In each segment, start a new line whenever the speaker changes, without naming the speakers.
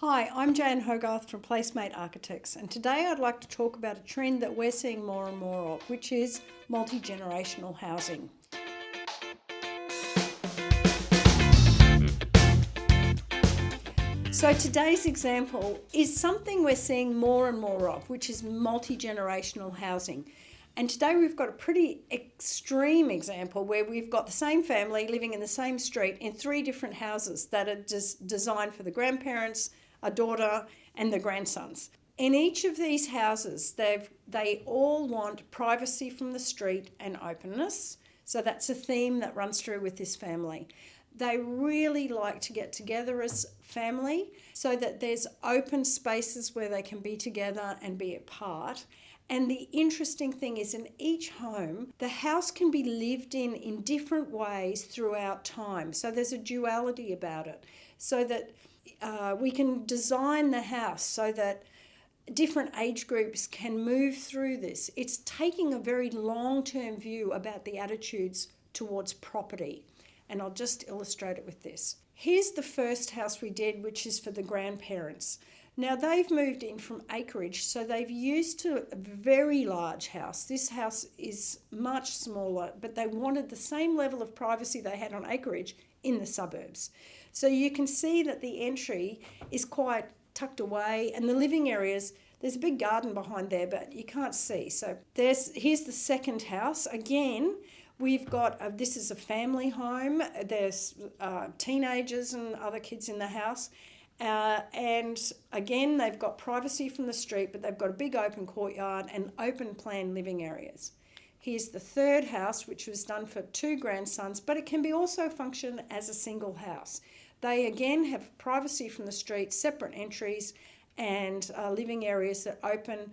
Hi, I'm Jan Hogarth from Placemate Architects, and today I'd like to talk about a trend that we're seeing more and more of, which is multi-generational housing. So today's example is something we're seeing more and more of, which is multi-generational housing. And today we've got a pretty extreme example where we've got the same family living in the same street in three different houses that are designed for the grandparents, a daughter, and the grandsons. In each of these houses, they all want privacy from the street and openness. So that's a theme that runs through with this family. They really like to get together as family so that there's open spaces where they can be together and be apart. And the interesting thing is, in each home, the house can be lived in different ways throughout time. So there's a duality about it, so that we can design the house so that different age groups can move through this. It's taking a very long-term view about the attitudes towards property. And I'll just illustrate it with this. Here's the first house we did, which is for the grandparents. Now they've moved in from acreage, so they've used to a very large house. This house is much smaller, but they wanted the same level of privacy they had on acreage in the suburbs. So you can see that the entry is quite tucked away, and the living areas, there's a big garden behind there, but you can't see. So here's the second house. Again, we've got, this is a family home. There's teenagers and other kids in the house. And again, they've got privacy from the street, but they've got a big open courtyard and open plan living areas. Here's the third house, which was done for two grandsons, but it can be also function as a single house. They again have privacy from the street, separate entries, and living areas that open.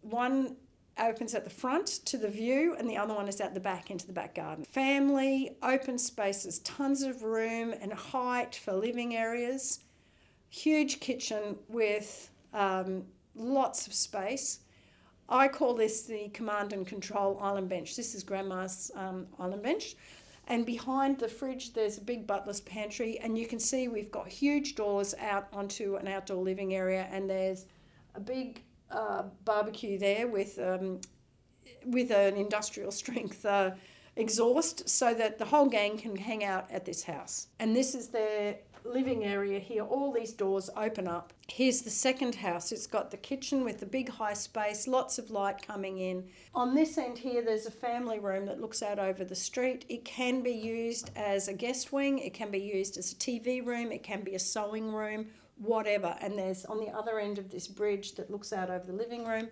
One opens at the front to the view, and the other one is at the back into the back garden. Family, open spaces, tons of room and height for living areas. Huge kitchen with lots of space. I call this the command and control island bench. This is Grandma's island bench. And behind the fridge, there's a big butler's pantry. And you can see we've got huge doors out onto an outdoor living area. And there's a big barbecue there with an industrial strength exhaust, so that the whole gang can hang out at this house. And this is their living area here. All these doors open up. Here's the second house. It's got the kitchen with the big high space, lots of light coming in. On this end here, there's a family room that looks out over the street. It can be used as a guest wing. It can be used as a TV room. It can be a sewing room, whatever. And there's, on the other end of this bridge that looks out over the living room,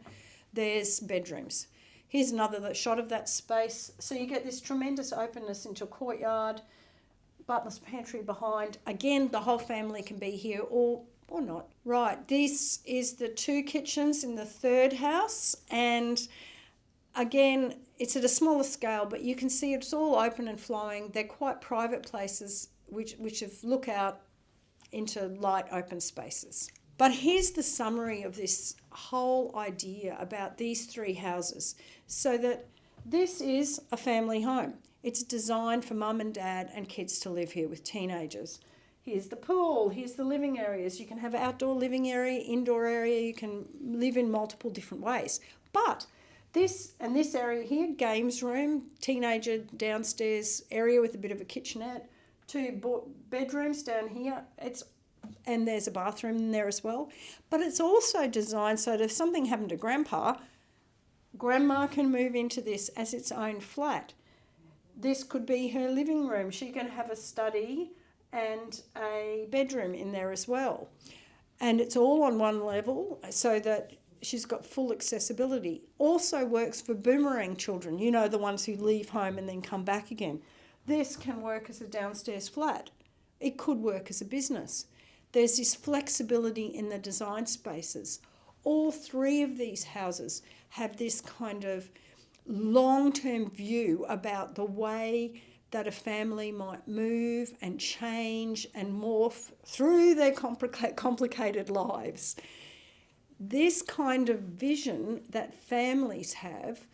there's bedrooms. Here's another shot of that space. So you get this tremendous openness into a courtyard, butler's pantry behind. Again, the whole family can be here or not. Right, this is the two kitchens in the third house, and again, it's at a smaller scale, but you can see it's all open and flowing. They're quite private places which have look out into light open spaces. But here's the summary of this whole idea about these three houses. So that this is a family home. It's designed for mum and dad and kids to live here with teenagers. Here's the pool, here's the living areas. You can have outdoor living area, indoor area. You can live in multiple different ways. But this area here, games room, teenager downstairs area with a bit of a kitchenette, two bedrooms down here. And there's a bathroom in there as well. But it's also designed so that if something happened to Grandpa, Grandma can move into this as its own flat. This could be her living room. She can have a study and a bedroom in there as well. And it's all on one level so that she's got full accessibility. Also works for boomerang children, you know, the ones who leave home and then come back again. This can work as a downstairs flat. It could work as a business. There's this flexibility in the design spaces. All three of these houses have this kind of long-term view about the way that a family might move and change and morph through their complicated lives. This kind of vision that families have,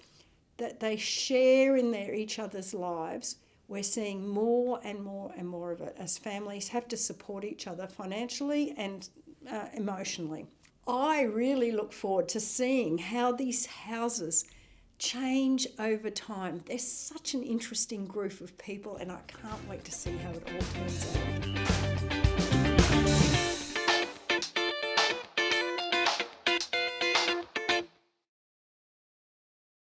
that they share in each other's lives, we're seeing more and more and more of it as families have to support each other financially and emotionally. I really look forward to seeing how these houses change over time. They're such an interesting group of people, and I can't wait to see how it all turns out.